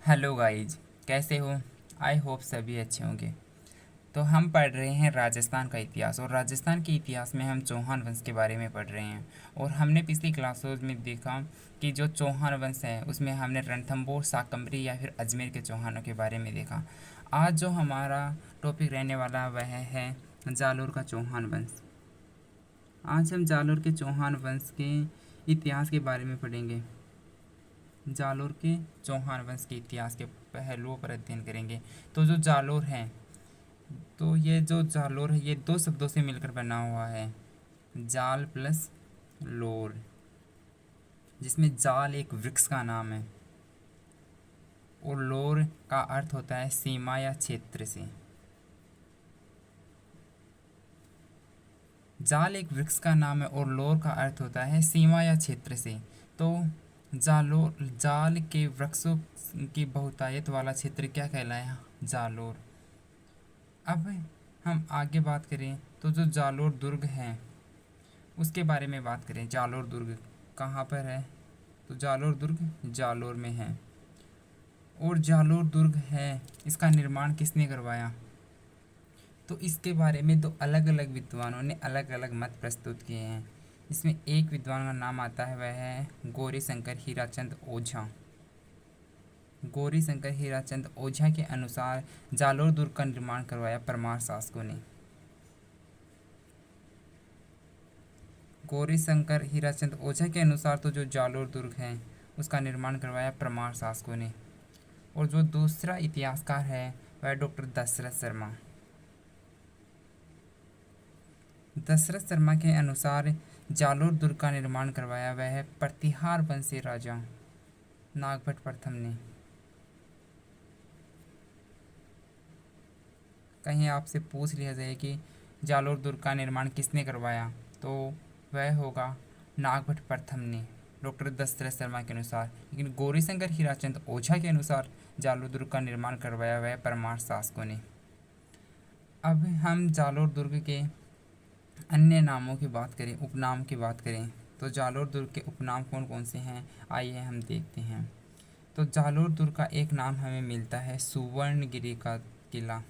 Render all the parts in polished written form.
Hello guys, कैसे हो? I hope सभी अच्छे होंगे। तो हम पढ़ रहे हैं राजस्थान का इतिहास, और राजस्थान के इतिहास में हम चौहान वंश के बारे में पढ़ रहे हैं। और हमने पिछली क्लासों में देखा कि जो चौहान वंश है उसमें हमने रणथंभौर, शाकंभरी या फिर अजमेर के चौहानों के बारे में देखा। आज जो हमारा टॉपिक रहने वाला वह है जालोर का चौहान वंश। आज हम जालोर के चौहान वंश के इतिहास के बारे में पढ़ेंगे। जालोर के चौहान वंश के इतिहास के पहलुओं पर अध्ययन करेंगे। तो जो जालोर है, तो ये जो जालोर है ये दो शब्दों से मिलकर बना हुआ है, जाल प्लस लोर, जिसमें जाल एक वृक्ष का नाम है और लोर का अर्थ होता है सीमा या क्षेत्र से। जाल एक वृक्ष का नाम है और लोर का अर्थ होता है सीमा या क्षेत्र से। तो जाल के वृक्षों की बहुतायत वाला क्षेत्र क्या कहलाया? जालोर। अब हम आगे बात करें तो जो जालोर दुर्ग है उसके बारे में बात करें। जालोर दुर्ग कहाँ पर है? तो जालोर दुर्ग जालोर में है। और जालोर दुर्ग है, इसका निर्माण किसने करवाया? तो इसके बारे में दो अलग अलग विद्वानों ने अलग अलग मत प्रस्तुत किए हैं। इसमें एक विद्वान का नाम आता है, वह है गौरी शंकर हीराचंद ओझा। गौरी शंकर हीराचंद ओझा के अनुसार जालोर दुर्ग का निर्माण करवाया परमार शासकों ने। गौरी शंकर हीराचंद ओझा के अनुसार तो जो जालोर दुर्ग है उसका निर्माण करवाया परमार शासकों ने। और जो दूसरा इतिहासकार है वह डॉक्टर दशरथ शर्मा। दशरथ शर्मा के अनुसार जालोर दुर्ग का निर्माण करवाया वह है प्रतिहार वंशी राजा नागभट्ट प्रथम ने। कहीं आपसे पूछ लिया जाए कि जालोर दुर्ग का निर्माण किसने करवाया, तो वह होगा नागभट्ट प्रथम ने, डॉक्टर दशरथ शर्मा के अनुसार। लेकिन गौरीशंकर हीराचंद ओझा के अनुसार जालोर दुर्ग का निर्माण करवाया वह परमार शासकों ने। अब हम जालोर दुर्ग के अन्य नामों की बात करें, उपनाम की बात करें, तो जालोर दुर्ग के उपनाम कौन कौन से हैं, आइए हम देखते हैं। तो जालोर दुर्ग का एक नाम हमें मिलता है सुवर्णगिरी का किला।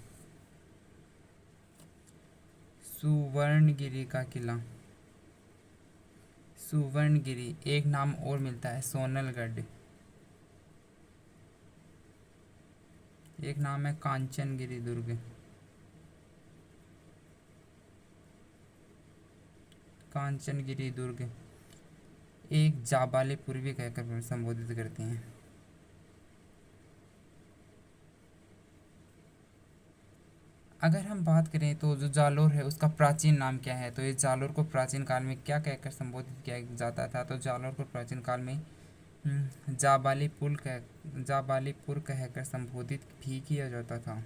सुवर्णगिरी का किला, सुवर्णगिरी। एक नाम और मिलता है सोनलगढ़। एक नाम है कांचनगिरी दुर्ग। कांचनगिरी दुर्ग। एक जाबालीपुर भी कहकर संबोधित करते हैं। अगर हम बात करें तो जो जालोर है उसका प्राचीन नाम क्या है, तो इस जालोर को प्राचीन काल में क्या कहकर संबोधित किया जाता था? तो जालोर को प्राचीन काल में जाबालीपुर कहकर संबोधित भी किया जाता था।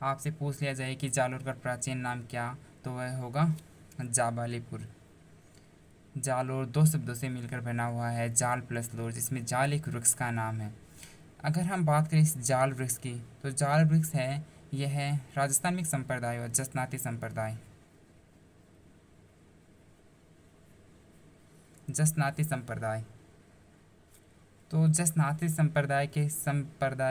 आपसे पूछ लिया जाए कि जालोर का प्राचीन नाम क्या, तो वह होगा जाबालीपुर। जालोर दो शब्दों से मिलकर बना हुआ है, जाल प्लस लोर, जिसमें जाल एक वृक्ष का नाम है। अगर हम बात करें इस जाल वृक्ष की, तो जाल वृक्ष है यह है राजस्थान में एक संप्रदाय और जसनाती संप्रदाय। जसनाती संप्रदाय, तो जसनाती संप्रदाय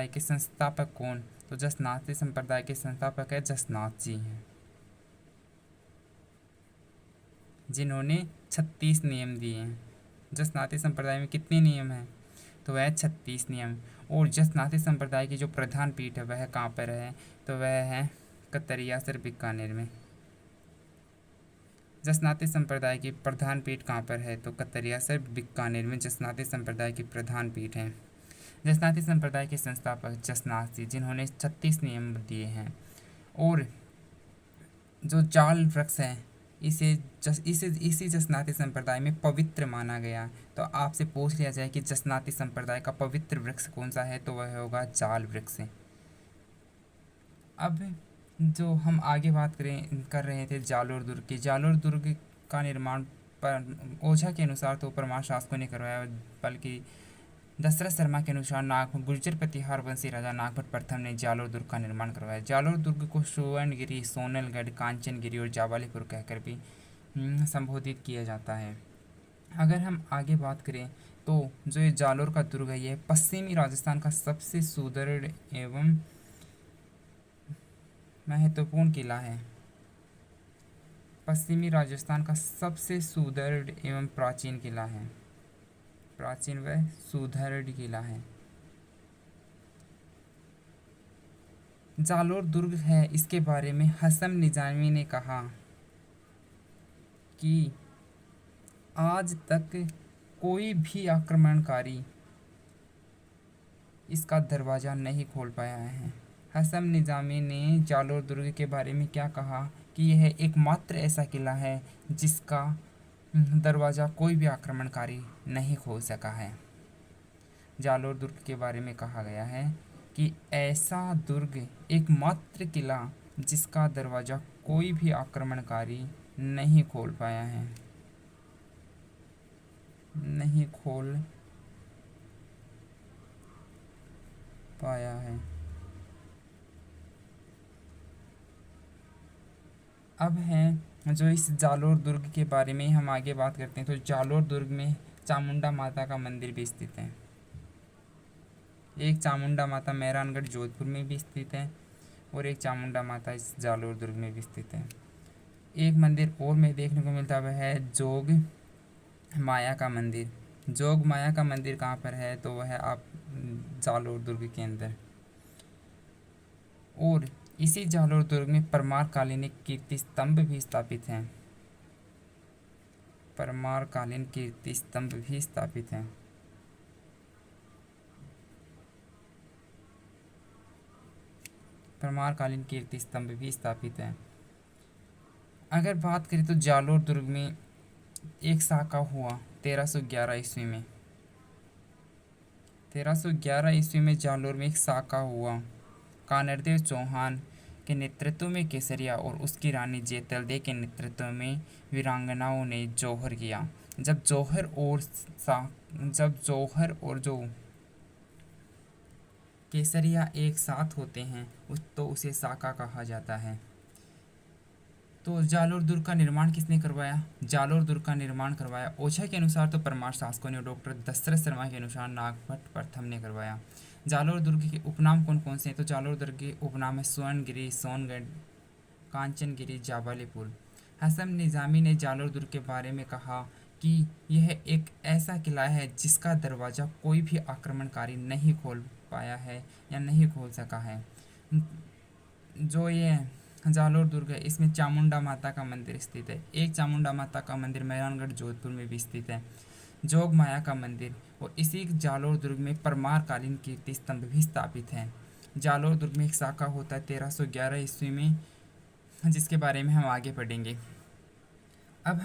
के संस्थापक कौन? तो जसनाती संप्रदाय के संस्थापक है जसनाथ जी हैं, जिन्होंने 36 नियम दिए हैं। जसनाती संप्रदाय में कितने नियम हैं? तो वह 36 नियम। और जसनाती संप्रदाय की जो प्रधान पीठ है वह कहाँ पर है? तो वह है कतरियासर बीकानेर में। जसनाती संप्रदाय की प्रधान पीठ कहाँ पर है? तो कतरियासर बीकानेर में जसनाती संप्रदाय की प्रधान पीठ है। जसनाती संप्रदाय के संस्थापक जसनाथ जी, जिन्होंने 36 नियम दिए हैं। और जो जाल वृक्ष है इसी जसनाती संप्रदाय में पवित्र माना गया। तो आपसे पूछ लिया जाए कि जसनाती संप्रदाय का पवित्र वृक्ष कौन सा है, तो वह होगा जाल वृक्ष। अब जो हम आगे बात कर रहे थे जालोर दुर्ग की, जालोर दुर्ग का निर्माण पर ओझा के अनुसार तो परमार शासकों ने करवाया, बल्कि दशरथ शर्मा के अनुसार गुर्जर प्रतिहार वंशी राजा नागभट्ट प्रथम ने जालोर दुर्ग का निर्माण करवाया। जालोर दुर्ग को सुवर्णगिरी, सोनलगढ़, कांचनगिरी और जाबालीपुर कहकर भी संबोधित किया जाता है। अगर हम आगे बात करें तो जो ये जालोर का दुर्ग है ये पश्चिमी राजस्थान का सबसे सुदृढ़ एवं महत्वपूर्ण किला है। पश्चिमी राजस्थान का सबसे सुदृढ़ एवं प्राचीन किला है। प्राचीन व सुदृढ़ किला है। जालोर दुर्ग है, इसके बारे में हसन निजामी ने कहा कि आज तक कोई भी आक्रमणकारी इसका दरवाज़ा नहीं खोल पाया है। हसन निजामी ने जालोर दुर्ग के बारे में क्या कहा कि यह एकमात्र ऐसा किला है जिसका दरवाज़ा कोई भी आक्रमणकारी नहीं खोल सका है। जालोर दुर्ग के बारे में कहा गया है कि ऐसा दुर्ग एकमात्र किला जिसका दरवाज़ा कोई भी आक्रमणकारी नहीं खोल पाया है, नहीं खोल पाया है। अब है जो इस जालोर दुर्ग के बारे में हम आगे बात करते हैं, तो जालोर दुर्ग में चामुंडा माता का मंदिर भी स्थित है। एक चामुंडा माता मेहरानगढ़ जोधपुर में भी स्थित है और एक चामुंडा माता इस जालोर दुर्ग में भी स्थित है। एक मंदिर और में देखने को मिलता है जोग माया का मंदिर। जोग माया का मंदिर कहाँ पर है, तो वह है आप जालोर दुर्ग के अंदर। और इसी जालोर दुर्ग में परमार कालीन एक कीर्ति स्तंभ भी स्थापित हैं। परमार कालीन कीर्ति स्तंभ भी स्थापित हैं। परमार कालीन कीर्ति स्तंभ भी स्थापित हैं। अगर बात करें तो जालोर दुर्ग में एक साका हुआ 1311 ईस्वी में। 1311 ईस्वी में जालोर में एक साका हुआ। कानरदेव चौहान के नेतृत्व में केसरिया और उसकी रानी जेतलदे के नेतृत्व में वीरांगनाओं ने जौहर किया। जब जौहर और जो केसरिया एक साथ होते हैं तो उसे साका कहा जाता है। तो जालोर दुर्ग का निर्माण किसने करवाया? जालोर दुर्ग का निर्माण करवाया ओझा के अनुसार तो परमार शासकों ने, डॉक्टर दशरथ शर्मा के अनुसार नागभट्ट प्रथम ने करवाया। जालोर दुर्ग के उपनाम कौन कौन से हैं? तो जालोर दुर्ग के उपनाम है स्वर्णगिरी, सोनगढ़, कांचनगिरी, जाबालीपुर। हसन निजामी ने जालोर दुर्ग के बारे में कहा कि यह एक ऐसा किला है जिसका दरवाज़ा कोई भी आक्रमणकारी नहीं खोल पाया है या नहीं खोल सका है। जो ये जालोर दुर्ग है इसमें चामुंडा माता का मंदिर स्थित है। एक चामुंडा माता का मंदिर मेहरानगढ़ जोधपुर में भी स्थित है। जोग माया का मंदिर और इसी जालोर दुर्ग में परमार कालीन कीर्ति स्तंभ भी स्थापित है। जालोर दुर्ग में एक शाखा होता है 1311 ईस्वी में, जिसके बारे में हम आगे पढ़ेंगे। अब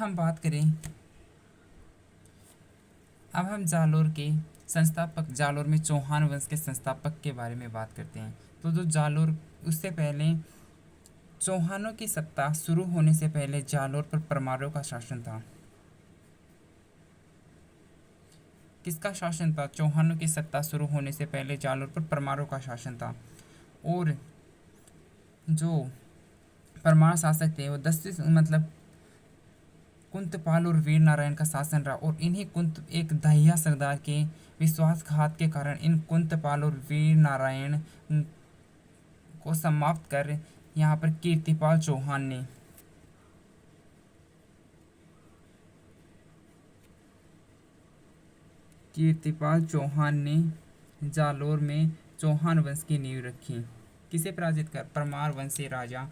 हम जालोर के संस्थापक, जालोर में चौहान वंश के संस्थापक के बारे में बात करते हैं। तो जो जालोर, उससे पहले चौहानों की सत्ता शुरू होने से पहले जालोर पर परमारों का शासन था। किसका शासन था? चौहानों की सत्ता शुरू होने से पहले जालोर पर परमारों का शासन था। और जो परमार शासक थे वो 10 कुंतपाल और वीर नारायण का शासन रहा। और इन्हीं एक दहिया सरदार के विश्वासघात के कारण इन कुंतपाल और वीर नारायण को समाप्त कर यहाँ पर कीर्तिपाल चौहान ने जालोर में चौहान वंश की नींव रखी। किसे पराजित कर? परमार वंशी राजा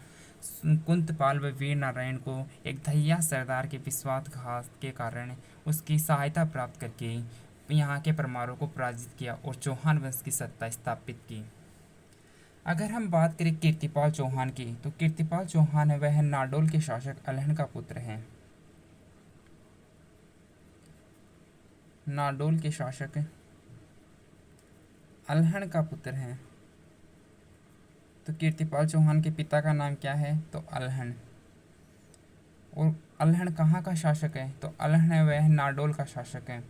कुंतपाल व वीर नारायण को एक दहिया सरदार के विश्वासघात के कारण उसकी सहायता प्राप्त करके यहाँ के परमारों को पराजित किया और चौहान वंश की सत्ता स्थापित की। अगर हम बात करें कीर्तिपाल चौहान की, तो कीर्तिपाल चौहान है वह नाडोल के शासक अलहन का पुत्र है। नाडोल के शासक अलहन का पुत्र है। तो कीर्तिपाल चौहान के पिता का नाम क्या है? तो अलहन। और अलहन कहाँ का शासक है? तो अलहन है वह नाडोल का शासक है।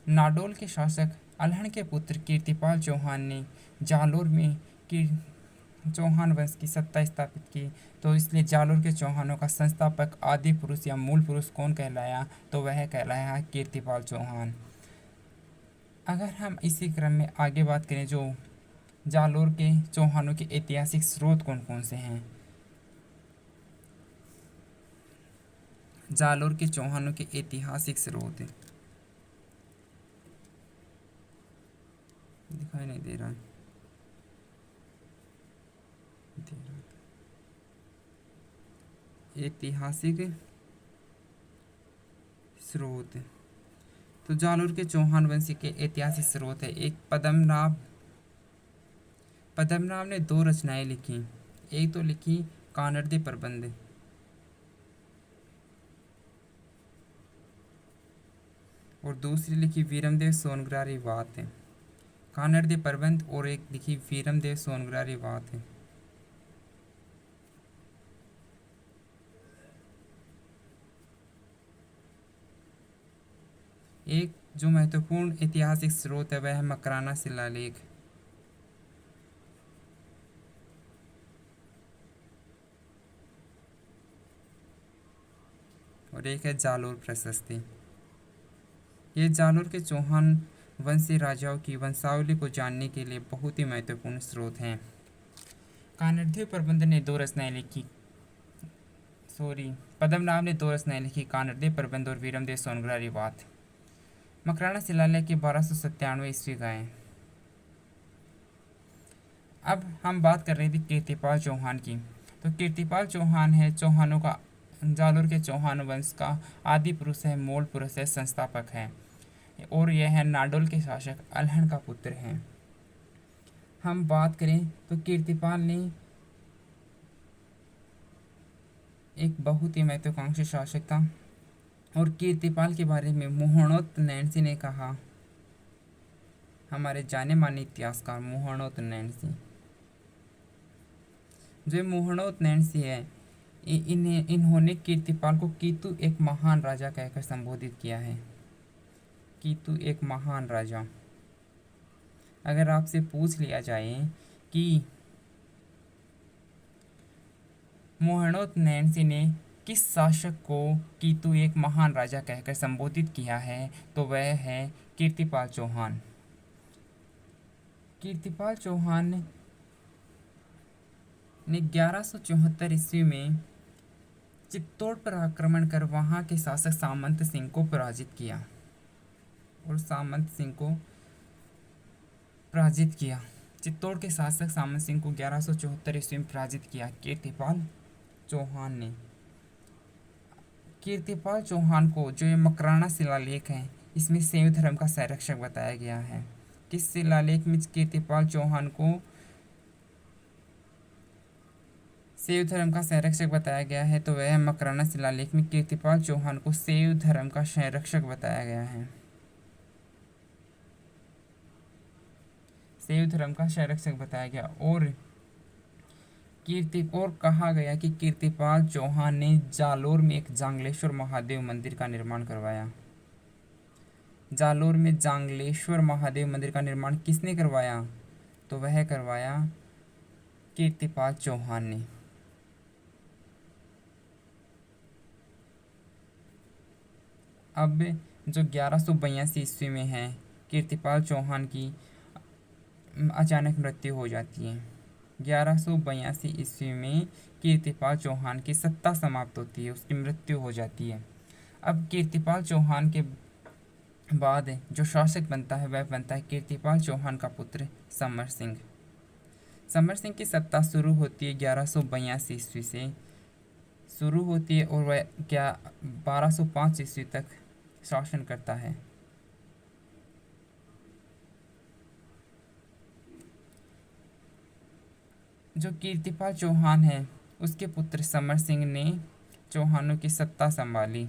नाडोल के शासक अलहन के पुत्र कीर्तिपाल चौहान ने जालोर में चौहान वंश की सत्ता स्थापित की। तो इसलिए जालोर के चौहानों का संस्थापक आदि पुरुष या मूल पुरुष कौन कहलाया? तो वह कहलाया कीर्तिपाल चौहान। अगर हम इसी क्रम में आगे बात करें, जो जालोर के चौहानों के ऐतिहासिक स्रोत कौन कौन से हैं? जालोर के चौहानों के ऐतिहासिक स्रोत दिखाई नहीं दे रहा है। ऐतिहासिक स्रोत, तो जालोर के चौहान वंश के ऐतिहासिक स्रोत है। एक पद्मनाभ ने 2 रचनाएं लिखी। एक तो लिखी कानड़दे प्रबंध, और दूसरी लिखी वीरमदेव सोनग्रारी वात है। कानड़दे प्रबंध और एक लिखी वीरमदेव सोनग्रारी वात है। एक जो महत्वपूर्ण ऐतिहासिक स्रोत है वह है मकराना शिलालेख, और एक है जालोर प्रशस्ति। ये जालोर के चौहान वंशी राजाओं की वंशावली को जानने के लिए बहुत ही महत्वपूर्ण स्रोत हैं। कानड़देव प्रबंध ने 2 रचनाएं लिखी, पद्मनाभ ने 2 रचनाएं लिखी, कानड़देव प्रबंध और वीरमदेव सोनग्रारी वात। मकराना शिलालेख की 1297 ईस्वी का है। अब हम बात कर रहे थे कीर्तिपाल चौहान की। तो कीर्तिपाल चौहान है चौहानों का, जालोर के चौहान वंश का आदि पुरुष है, मूल पुरुष है, संस्थापक है, और यह है नाडोल के शासक अलहन का पुत्र है। हम बात करें तो कीर्तिपाल ने एक बहुत ही महत्वाकांक्षी शासक था, और कीर्तिपाल के बारे में मुहणोत नैन्सी ने कहा, हमारे जाने माने इतिहासकार मुहणोत नैन्सी। जो मुहणोत नैन्सी है, इन्होंने कीर्तिपाल को कीतु एक महान राजा कहकर संबोधित किया है। कीतु एक महान राजा। अगर आपसे पूछ लिया जाए कि मुहणोत नैन्सी ने किस शासक को कीतु एक महान राजा कहकर संबोधित किया है, तो वह है कीर्तिपाल चौहान। कीर्तिपाल चौहान ने 1174 ईस्वी में चित्तौड़ पर आक्रमण कर वहां के शासक सामंत सिंह को पराजित किया, और सामंत सिंह को पराजित किया। चित्तौड़ के शासक सामंत सिंह को 1174 ईस्वी में पराजित किया कीर्तिपाल चौहान ने। कीर्तिपाल चौहान को जो ये मकराना शिलालेख है, इसमें शैव धर्म का संरक्षक बताया गया है। किस शिलालेख में कीर्तिपाल चौहान को शैव धर्म का संरक्षक बताया गया है? तो वह मकराना शिलालेख में कीर्तिपाल चौहान को शैव धर्म का संरक्षक बताया गया है। शैव धर्म का संरक्षक बताया गया, और कहा गया कि कीर्तिपाल चौहान ने जालोर में एक जांगलेश्वर महादेव मंदिर का निर्माण करवाया। जालोर में जांगलेश्वर महादेव मंदिर का निर्माण किसने करवाया? तो वह करवाया कीर्तिपाल चौहान ने। अब जो 1182 ईस्वी में है, कीर्तिपाल चौहान की अचानक मृत्यु हो जाती है। 1182 ईस्वी में कीर्तिपाल चौहान की सत्ता समाप्त होती है, उसकी मृत्यु हो जाती है। अब कीर्तिपाल चौहान के बाद जो शासक बनता है वह बनता है कीर्तिपाल चौहान का पुत्र समर सिंह। समर सिंह की सत्ता शुरू होती है 1182 ईस्वी से शुरू होती है, और वह 1205 ईस्वी तक शासन करता है। जो कीर्तिपाल चौहान है उसके पुत्र समर सिंह ने चौहानों की सत्ता संभाली।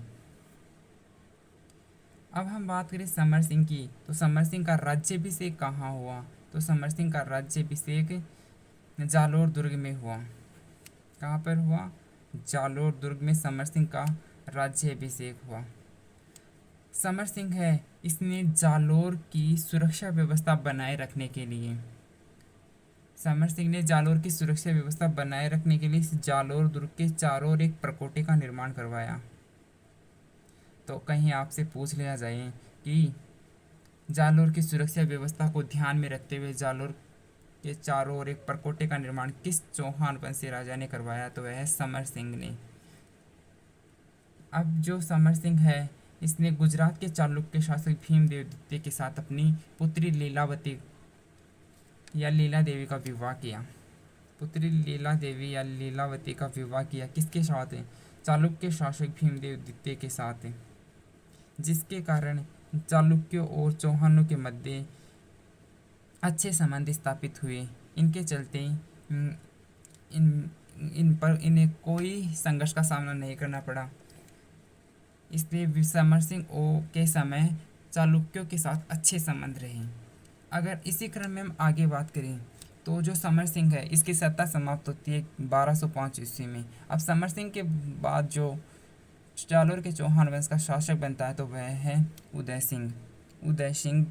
अब हम बात करें समर सिंह की, तो समर सिंह का राज्याभिषेक कहाँ हुआ? तो समर सिंह का राज्याभिषेक जालोर दुर्ग में हुआ। कहाँ पर हुआ? जालोर दुर्ग में समर सिंह का राज्याभिषेक हुआ। समर सिंह है, इसने जालोर की सुरक्षा व्यवस्था बनाए रखने के लिए समर सिंह ने जालोर की सुरक्षा व्यवस्था बनाए रखने के लिए इस जालोर दुर्ग के चारों ओर एक प्रकोटे का निर्माण करवाया। तो कहीं आपसे पूछ लिया जाए कि जालोर की सुरक्षा व्यवस्था को ध्यान में रखते हुए जालोर के चारों ओर एक प्रकोटे का निर्माण किस चौहान वंशी राजा ने करवाया, तो वह है समर सिंह ने। अब जो समर सिंह है, इसने गुजरात के चालुक्य शासक भीमदेव द्वितीय के साथ अपनी पुत्री लीलावती या लीला देवी का विवाह किया। पुत्री लीला देवी या लीलावती का विवाह किया किसके साथ? चालुक्य शासक भीमदेव द्वितीय के साथ, जिसके कारण चालुक्यों और चौहानों के मध्य अच्छे संबंध स्थापित हुए। इनके चलते इन इन पर इन्हें कोई संघर्ष का सामना नहीं करना पड़ा। इसलिए समर सिंह के समय चालुक्यों के साथ अच्छे संबंध रहे। अगर इसी क्रम में हम आगे बात करें तो जो समर सिंह है, इसकी सत्ता समाप्त होती है 1205 ईस्वी में। अब समर सिंह के बाद जो जालोर के चौहान वंश का शासक बनता है तो वह है उदय सिंह। उदय सिंह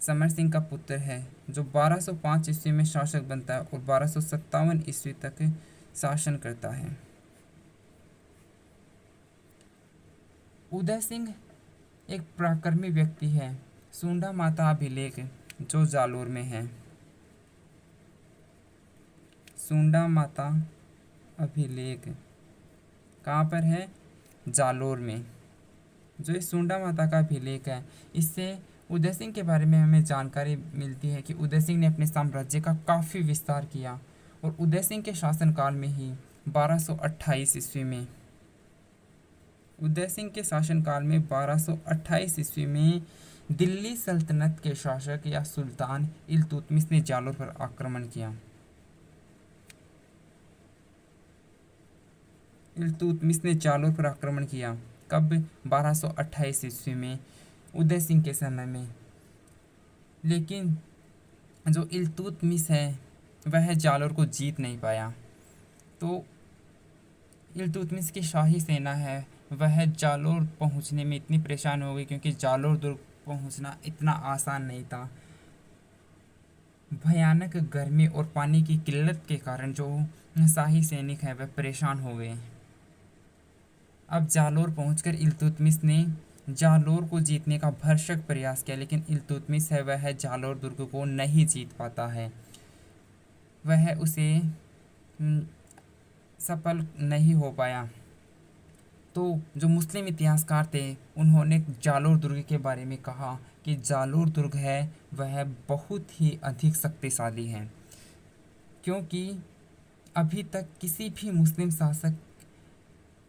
समर सिंह का पुत्र है, जो 1205 ईस्वी में शासक बनता है और 1257 ईस्वी तक शासन करता है। उदय सिंह एक पराक्रमी व्यक्ति है। सुंडा माता अभिलेख जो जालोर में है, सुंडा माता अभिलेख कहाँ पर है? जालोर में। जो ये सुंडा माता का अभिलेख है, इससे उदय सिंह के बारे में हमें जानकारी मिलती है कि उदय सिंह ने अपने साम्राज्य का काफ़ी विस्तार किया और उदय सिंह के शासनकाल में ही 1228 ईस्वी में उदय सिंह के शासनकाल में 1228 ईस्वी में दिल्ली सल्तनत के शासक या सुल्तान इल्तुतमिश ने जालोर पर आक्रमण किया। इल्तुतमिश ने जालोर पर आक्रमण किया कब? 1228 ईस्वी में, उदय सिंह के समय में। लेकिन जो इल्तुतमिश है वह जालोर को जीत नहीं पाया। तो इल्तुतमिश की शाही सेना है वह जालोर पहुंचने में इतनी परेशान हो गई, क्योंकि जालोर दुर्ग पहुंचना इतना आसान नहीं था। भयानक गर्मी और पानी की किल्लत के कारण जो शाही सैनिक है वह परेशान हो गए। अब जालोर पहुंचकर इल्तुतमिश ने जालोर को जीतने का भरसक प्रयास किया, लेकिन इल्तुतमिश है वह जालोर दुर्ग को नहीं जीत पाता है। वह उसे सफल नहीं हो पाया। तो जो मुस्लिम इतिहासकार थे उन्होंने जालोर दुर्ग के बारे में कहा कि जालोर दुर्ग है वह बहुत ही अधिक शक्तिशाली है, क्योंकि अभी तक किसी भी मुस्लिम शासक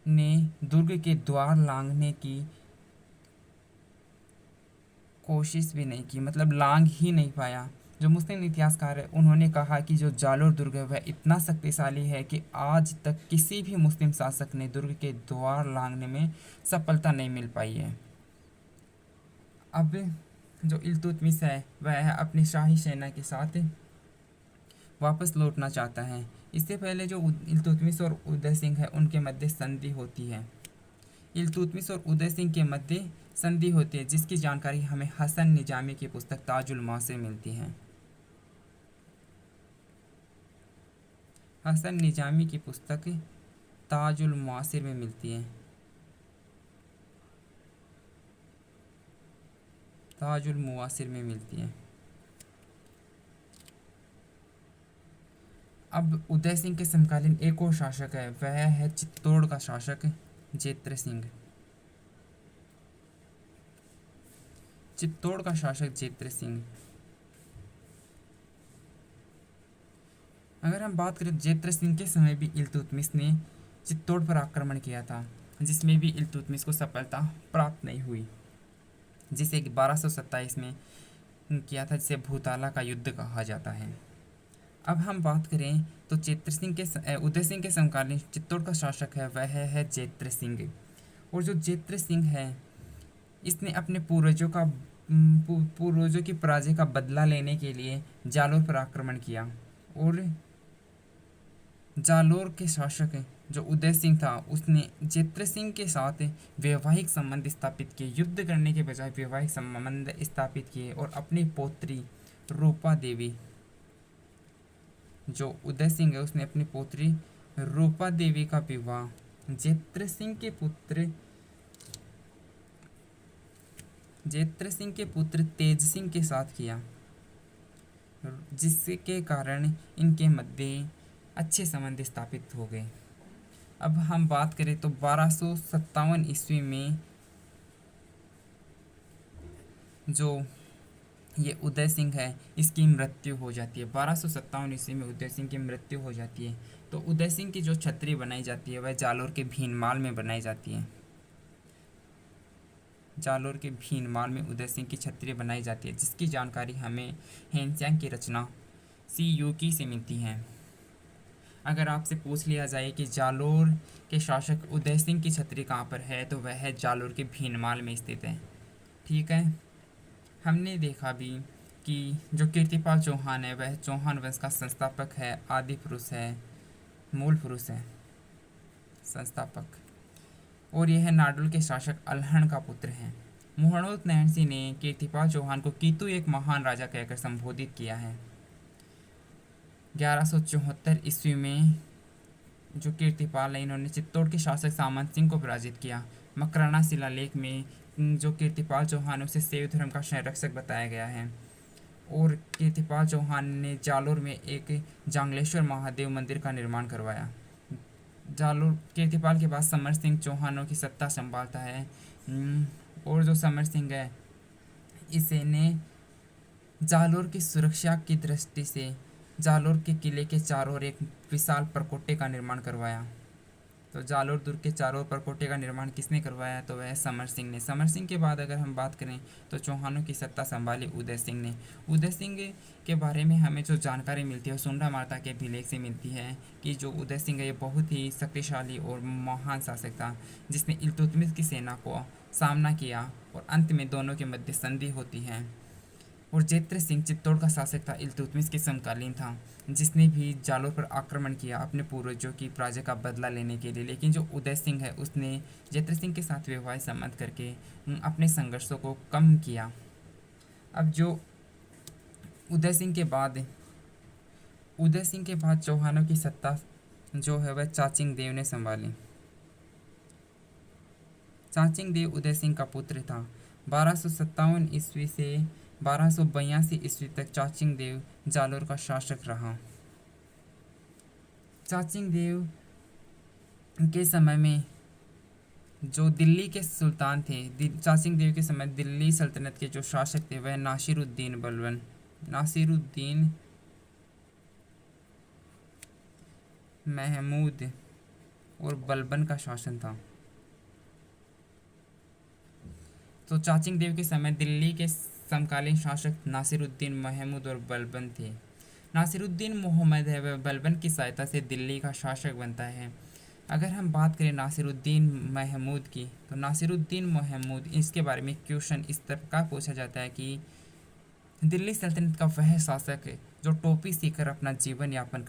ने दुर्ग के द्वार लांघने की कोशिश भी नहीं की, मतलब लांघ ही नहीं पाया। जो मुस्लिम इतिहासकार है उन्होंने कहा कि जो जालोर दुर्ग है वह इतना शक्तिशाली है कि आज तक किसी भी मुस्लिम शासक ने दुर्ग के द्वार लांघने में सफलता नहीं मिल पाई है। अब जो इल्तुतमिश है वह अपनी शाही सेना के साथ वापस लौटना चाहता है। इससे पहले जो इल्तुतमिश और उदय सिंह है उनके मध्य संधि होती है। इल्तुतमिश और उदय सिंह के मध्य संधि होती है, जिसकी जानकारी हमें हसन निजामी की पुस्तक ताजुल माँ से मिलती है। हसन निजामी की पुस्तक ताजुल मुआसिर में मिलती है। ताजुल मुआसिर में मिलती है। अब उदय सिंह के समकालीन एक और शासक है, वह है चित्तौड़ का शासक जेत्र सिंह। चित्तौड़ का शासक जेत्र सिंह। अगर हम बात करें जेत्र सिंह के समय भी इल्तुतमिश ने चित्तौड़ पर आक्रमण किया था, जिसमें भी इल्तुतमिश को सफलता प्राप्त नहीं हुई, जिसे 1227 में किया था, जिसे भूताला का युद्ध कहा जाता है। अब हम बात करें तो उदय सिंह के समकालीन चित्तौड़ का शासक है वह है जेत्र सिंह। और जो जेत्र सिंह है इसने अपने पूर्वजों की पराजय का बदला लेने के लिए जालोर पर आक्रमण किया और जालोर के शासक जो उदय सिंह था उसने जेत्र सिंह के साथ वैवाहिक संबंध स्थापित किए। युद्ध करने के बजाय वैवाहिक संबंध स्थापित किए और अपनी पौत्री रूपा देवी जो उदय सिंह है उसने अपनी पोत्री रूपा देवी का विवाह जेत्र सिंह के पुत्र तेज सिंह के साथ किया, जिसके कारण इनके मध्य अच्छे संबंध स्थापित हो गए। अब हम बात करें तो 1257 ईस्वी में जो ये उदय सिंह है इसकी मृत्यु हो जाती है। 1257 ईस्वी में उदय सिंह की मृत्यु हो जाती है। तो उदय सिंह की जो छतरी बनाई जाती है वह जालोर के भीनमाल में बनाई जाती है। जालोर के भीनमाल में उदय सिंह की छतरी बनाई जाती है, जिसकी जानकारी हमें हेनसेंग की रचना सी यूकी से मिलती है। अगर आपसे पूछ लिया जाए कि जालोर के शासक उदय सिंह की छतरी कहाँ पर है, तो वह है जालोर के भीनमाल में स्थित है। ठीक है, हमने देखा भी कि जो कीर्तिपाल चौहान है वह चौहान वंश का संस्थापक है, आदि पुरुष है, मूल पुरुष है, संस्थापक। और यह नाडुल के शासक अल्हड़ का पुत्र है। मुहणोत नैन सिंह ने कीर्तिपाल चौहान को कीतु एक महान राजा कहकर संबोधित किया है। 1174 ईस्वी में जो कीर्तिपाल है इन्होंने चित्तौड़ के शासक सामंत सिंह को पराजित किया। मकराना शिलालेख में जो कीर्तिपाल चौहान है उसे शैव धर्म का संरक्षक बताया गया है। और कीर्तिपाल चौहान ने जालोर में एक जांगलेश्वर महादेव मंदिर का निर्माण करवाया। जालोर कीर्तिपाल के बाद समर सिंह चौहानों की सत्ता संभालता है। और जो समर सिंह है इसे ने जालोर की सुरक्षा की दृष्टि से जालोर के किले के चारों ओर एक विशाल परकोटे का निर्माण करवाया। तो जालोर दुर्ग के चारों ओर परकोटे का निर्माण किसने करवाया, तो वह समर सिंह ने। समर सिंह के बाद अगर हम बात करें तो चौहानों की सत्ता संभाली उदय सिंह ने। उदय सिंह के बारे में हमें जो जानकारी मिलती है वो सुंडा माता के अभिलेख से मिलती है कि जो उदय सिंह है ये बहुत ही शक्तिशाली और महान शासक था, जिसने इल्तुतमिश की सेना को सामना किया और अंत में दोनों के मध्य संधि होती है। और जेत्र सिंह चित्तौड़ का शासक था, इल्तुतमिश के समकालीन था, जिसने भी जालोर पर आक्रमण किया अपने पूर्वजों की पराजय का बदला लेने के लिए। लेकिन जो उदय सिंह है उसने जेत्र सिंह के साथ वैवाहिक संबंध करके अपने संघर्षों को कम किया। अब जो उदय सिंह के बाद चौहानों की सत्ता जो है वह चाचिंग देव ने संभाली। चाचिंग देव उदय सिंह का पुत्र था। 1257 ईस्वी से 1282 ईस्वी तक चाचिंग देव जालोर का शासक रहा। चाचिंग देव के समय में जो दिल्ली के सुल्तान थे, चाचिंग देव के समय दिल्ली सल्तनत के जो शासक थे वह नासिरुद्दीन महमूद और बलबन का शासन था। तो चाचिंग देव के समय दिल्ली के समकालीन शासक नासिरुद्दीन महमूद और बलबन थे। नासिरुद्दीन मोहम्मद है वह बलबन की सहायता से दिल्ली का शासक बनता है। अगर हम बात करें नासिरुद्दीन महमूद की, तो नासिरुद्दीन महमूद इसके बारे में क्वेश्चन इस तरह का पूछा जाता है कि दिल्ली सल्तनत का वह शासक जो टोपी सीकर अपना जीवन यापन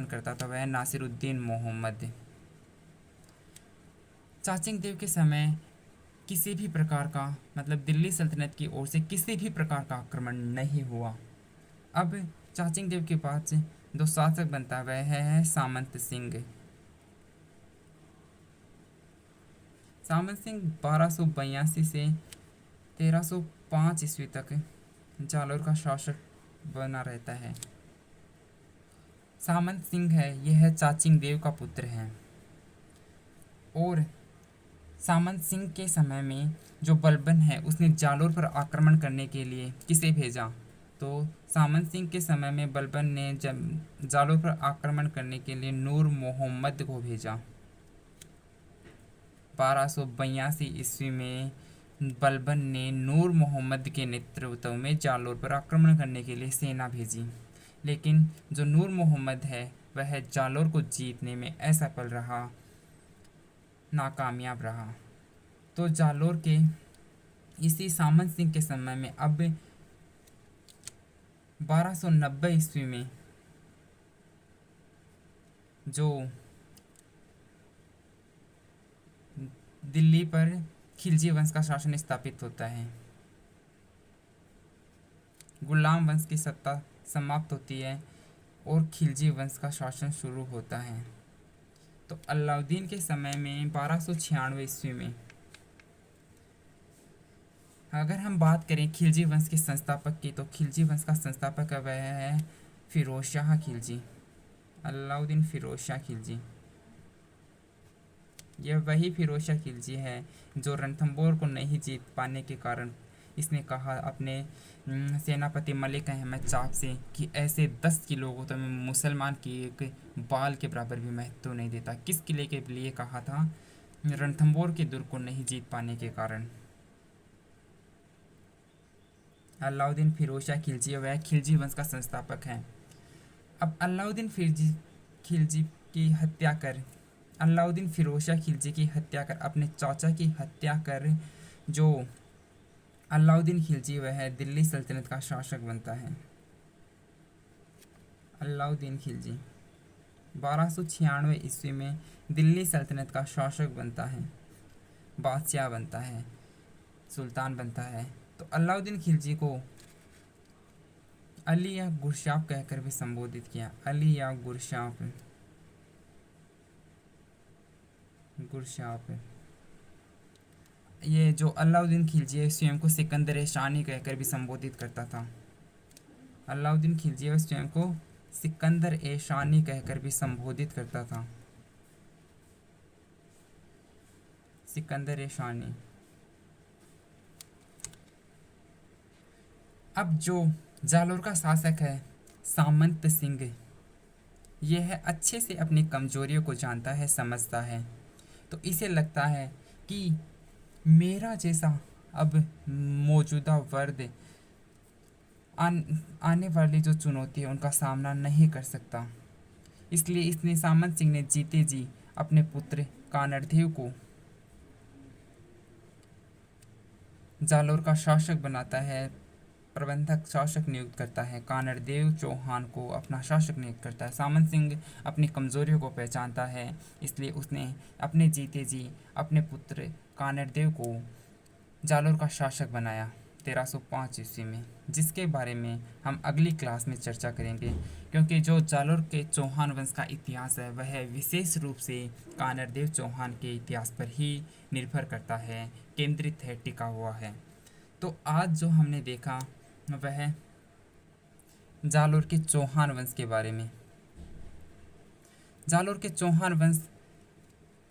करता था वह नासिरुद्दीन मोहम्मद। चाचिंग देव के समय किसी भी प्रकार का मतलब दिल्ली सल्तनत की ओर से किसी भी प्रकार का आक्रमण नहीं हुआ। अब चाचिंग देव के बाद जो शासक बनता है वह है सामंत सिंह। सामंत सिंह 1282 से 1305 ईस्वी तक जालोर का शासक बना रहता है। सामंत सिंह है यह चाचिंग देव का पुत्र है। और सामंत सिंह के समय में जो बलबन है उसने जालोर पर आक्रमण करने के लिए किसे भेजा, तो सामंत सिंह के समय में बलबन ने जालोर पर आक्रमण करने के लिए नूर मोहम्मद को भेजा। 1282 ईस्वी में बलबन ने नूर मोहम्मद के नेतृत्व में जालोर पर आक्रमण करने के लिए सेना भेजी। लेकिन जो नूर मोहम्मद है वह जालोर को जीतने में असफल रहा, नाकामयाब रहा। तो जालोर के इसी सामंत सिंह के समय में अब 1290 ईस्वी में जो दिल्ली पर खिलजी वंश का शासन स्थापित होता है। गुलाम वंश की सत्ता समाप्त होती है और खिलजी वंश का शासन शुरू होता है। तो अलाउद्दीन के समय में 1296 ईस्वी में, अगर हम बात करें खिलजी वंश के संस्थापक की, तो खिलजी वंश का संस्थापक वह है फिरोज शाह खिलजी, अलाउद्दीन फिरोज शाह खिलजी। यह वही फिरोज शाह खिलजी है जो रणथंबोर को नहीं जीत पाने के कारण इसने कहा अपने सेनापति मलिक अहमद चाप से कि ऐसे 10 किलो को तो मैं मुसलमान की एक बाल के बराबर भी महत्व नहीं देता। किस किले के लिए कहा था? रणथंबोर के दुर्ग को नहीं जीत पाने के कारण। अलाउद्दीन फिरोज शाह खिलजी वह खिलजी वंश का संस्थापक है। अब अलाउद्दीन खिलजी की हत्या कर अलाउद्दीन फिरोज शाह खिलजी की हत्या कर अपने चाचा की हत्या कर जो अलाउद्दीन खिलजी वह दिल्ली सल्तनत का शासक बनता है। अलाउद्दीन खिलजी 1296 ईस्वी में दिल्ली सल्तनत का शासक बनता है, बादशाह बनता है, सुल्तान बनता है। तो अलाउद्दीन खिलजी को अली या गुरशाप कहकर भी संबोधित किया। अली या गुरशाप, गुरशाप। ये जो अलाउद्दीन खिलजी स्वयं को सिकंदर शानी कहकर भी संबोधित करता था। अलाउद्दीन खिलजी स्वयं को सिकंदर ए शानी कहकर भी संबोधित करता था। सिकंदर ए शानी। अब जो जालोर का शासक है सामंत सिंह, यह अच्छे से अपनी कमजोरियों को जानता है, समझता है। तो इसे लगता है कि मेरा जैसा अब मौजूदा वर्ग आने वाली जो चुनौती है उनका सामना नहीं कर सकता। इसलिए इसने सामंत सिंह ने जीते जी अपने पुत्र कानड़देव को जालोर का शासक बनाता है, प्रबंधक शासक नियुक्त करता है। कानड़देव चौहान को अपना शासक नियुक्त करता है। सामंत सिंह अपनी कमजोरियों को पहचानता है, इसलिए उसने अपने जीते जी अपने पुत्र कानड़देव को जालोर का शासक बनाया 1305 ईस्वी में, जिसके बारे में हम अगली क्लास में चर्चा करेंगे। क्योंकि जो जालोर के चौहान वंश का इतिहास है वह विशेष रूप से कानड़देव चौहान के इतिहास पर ही निर्भर करता है, केंद्रित है, टिका हुआ है। तो आज जो हमने देखा वह जालोर के चौहान वंश के बारे में। जालोर के चौहान वंश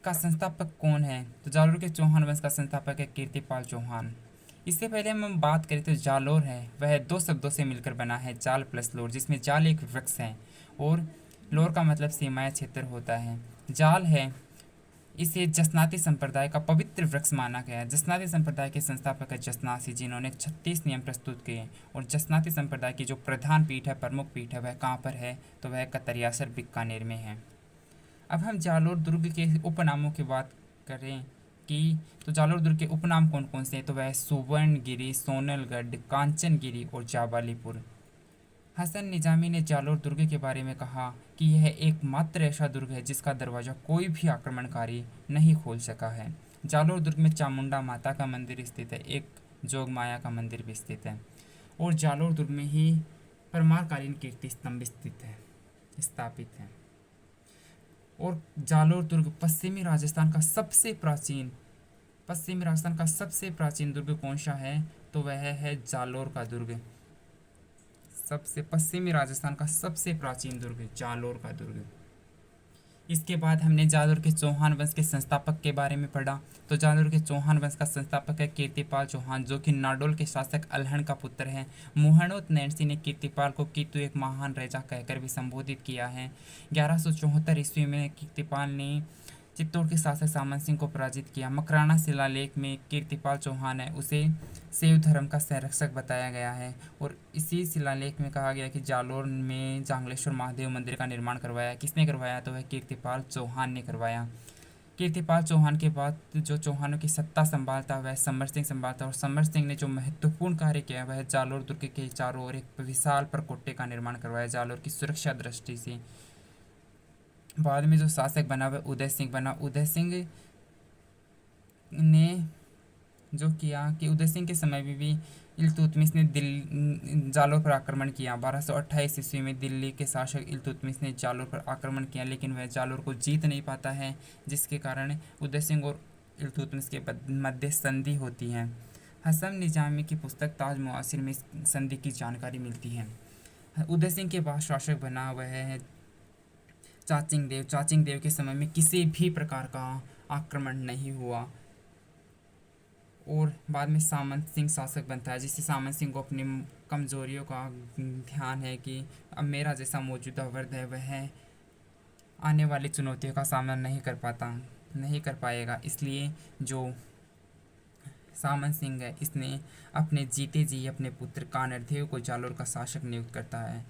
का संस्थापक कौन है? तो जालोर के चौहान वंश का संस्थापक है कीर्तिपाल चौहान। इससे पहले हम बात करें तो जालोर है वह 2 शब्दों से मिलकर बना है, जाल प्लस लोर, जिसमें जाल एक वृक्ष है और लोर का मतलब सीमाया क्षेत्र होता है। जाल है, इसे जसनाती संप्रदाय का पवित्र वृक्ष माना गया है। जसनाती संप्रदाय के संस्थापक है जसनासी, जिन्होंने 36 नियम प्रस्तुत किए। और जसनाती संप्रदाय की जो प्रधान पीठ है, प्रमुख पीठ है, वह कहाँ पर है? तो वह कतरियासर बीकानेर में है। अब हम जालोर दुर्ग के उपनामों की बात करें कि तो जालोर दुर्ग के उपनाम कौन कौन से हैं? तो वह सुवर्णगिरी, सोनलगढ़, कांचनगिरी और जाबालीपुर। हसन निजामी ने जालोर दुर्ग के बारे में कहा कि यह एकमात्र ऐसा दुर्ग है जिसका दरवाज़ा कोई भी आक्रमणकारी नहीं खोल सका है। जालोर दुर्ग में चामुंडा माता का मंदिर स्थित है, एक जोगमाया का मंदिर भी स्थित है और जालोर दुर्ग में ही परमारकालीन कीर्ति स्तंभ स्थापित है। और जालोर दुर्ग पश्चिमी राजस्थान का सबसे प्राचीन दुर्ग कौन सा है? तो वह है जालोर का दुर्ग। सबसे पश्चिमी राजस्थान का सबसे प्राचीन दुर्ग जालोर का दुर्ग। इसके बाद हमने जालोर के चौहान वंश के संस्थापक के बारे में पढ़ा। तो जालोर के चौहान वंश का संस्थापक है कीर्तिपाल चौहान, जो कि नाडोल के शासक अल्हड़ का पुत्र है। मुहणोत नैणसी ने कीर्तिपाल को कीतु एक महान राजा कहकर भी संबोधित किया है। 1174 ईस्वी में कीर्तिपाल ने चित्तौड़ के शासक सामंत सिंह को पराजित किया। मकराना शिलालेख में कीर्तिपाल चौहान है उसे शैव धर्म का संरक्षक बताया गया है और इसी शिलालेख में कहा गया कि जालोर में जांगलेश्वर महादेव मंदिर का निर्माण करवाया। किसने करवाया? तो वह कीर्तिपाल चौहान ने करवाया। कीर्तिपाल चौहान के बाद जो चौहानों की सत्ता संभालता वह समर सिंह संभालता और समर सिंह ने जो महत्वपूर्ण कार्य किया वह जालोर दुर्ग के चारों ओर एक विशाल प्रकोष्ठे का निर्माण करवाया जालोर की सुरक्षा दृष्टि से। बाद में जो शासक बना वह उदय सिंह बना। उदय सिंह ने जो किया कि उदय सिंह के समय में भी इल्तुतमिश ने दिल्ली जालोर पर आक्रमण किया। 1228 ईस्वी में दिल्ली के शासक इल्तुतमिश ने जालोर पर आक्रमण किया, लेकिन वह जालोर को जीत नहीं पाता है, जिसके कारण उदय सिंह और इल्तुतमिश के मध्य संधि होती है। हसन निजामी की पुस्तक ताज मुआसिर में इस संधि की जानकारी मिलती है। उदय सिंह के बाद शासक बना वह है चाचिंग देव। चाचिंग देव के समय में किसी भी प्रकार का आक्रमण नहीं हुआ और बाद में सामंत सिंह शासक बनता है, जिससे सामंत सिंह को अपनी कमजोरियों का ध्यान है कि अब मेरा जैसा मौजूदा वर्ग है वह आने वाली चुनौतियों का सामना नहीं कर पाएगा। इसलिए जो सामंत सिंह है इसने अपने जीते जी अपने पुत्र कानरदेव को जालोर का शासक नियुक्त करता है।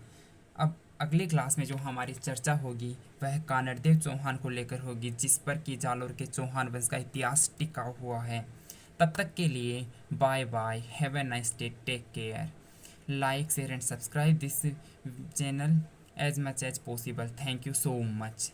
अब अगली क्लास में जो हमारी चर्चा होगी वह कानरदेव चौहान को लेकर होगी, जिस पर कि जालोर के चौहान वंश का इतिहास टिका हुआ है। तब तक के लिए bye bye, have a nice day, take care, like share and subscribe this channel as much as possible. Thank you so much.